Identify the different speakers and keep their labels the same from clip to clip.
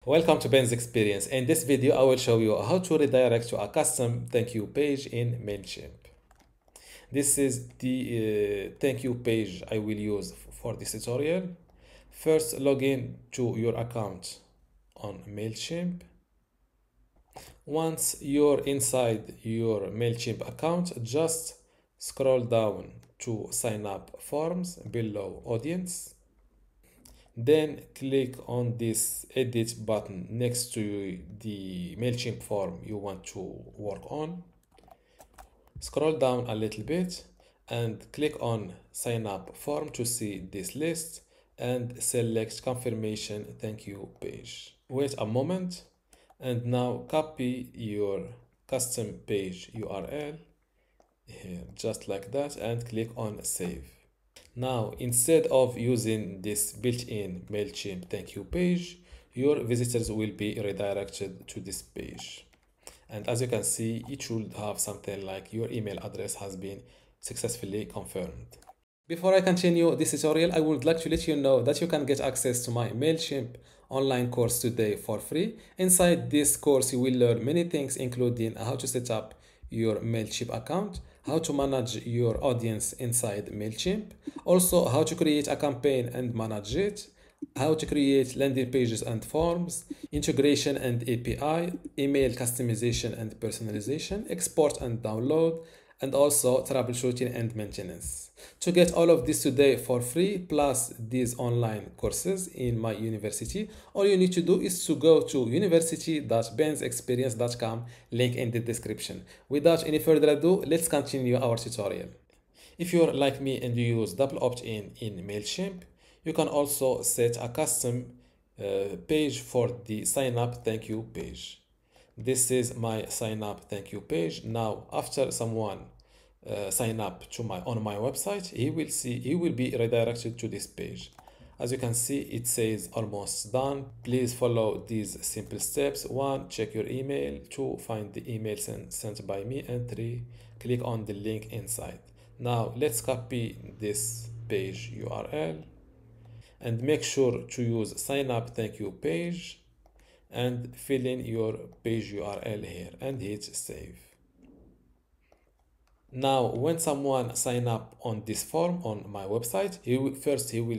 Speaker 1: Welcome to Ben's Experience. In this video, I will show you how to redirect to a custom thank you page in Mailchimp. This is the thank you page I will use for this tutorial. First, log in to your account on Mailchimp. Once you're inside your Mailchimp account, just scroll down to sign up forms below audience. Then click on this edit button next to the Mailchimp form you want to work on. Scroll down a little bit and click on sign up form to see this list and select confirmation thank you page. Wait a moment and now copy your custom page URL here just like that and click on save. Now, instead of using this built-in Mailchimp thank you page, your visitors will be redirected to this page. And as you can see, it should have something like your email address has been successfully confirmed. Before I continue this tutorial, I would like to let you know that you can get access to my Mailchimp online course today for free. Inside this course, you will learn many things, including how to set up your Mailchimp account, how to manage your audience inside Mailchimp, also how to create a campaign and manage it, how to create landing pages and forms, integration and API, email customization and personalization, export and download, and also troubleshooting and maintenance. To get all of this today for free, plus these online courses in my university, all you need to do is to go to university.bensexperience.com, link in the description. Without any further ado, let's continue our tutorial. If you're like me and you use double opt-in in Mailchimp, you can also set a custom page for the sign up thank you page. This is my sign up thank you page. Now, after someone sign up to on my website, he will be redirected to this page. As you can see, it says almost done. Please follow these simple steps. 1, check your email. 2, find the email sent by me. And 3, click on the link inside. Now let's copy this page URL and make sure to use sign up thank you page and fill in your page URL here and hit save. Now, when someone sign up on this form on my website, he will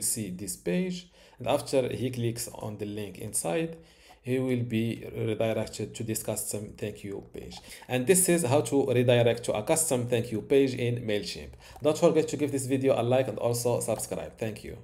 Speaker 1: see this page, and after he clicks on the link inside, he will be redirected to this custom thank you page. And this is how to redirect to a custom thank you page in Mailchimp. Don't forget to give this video a like and also subscribe. Thank you.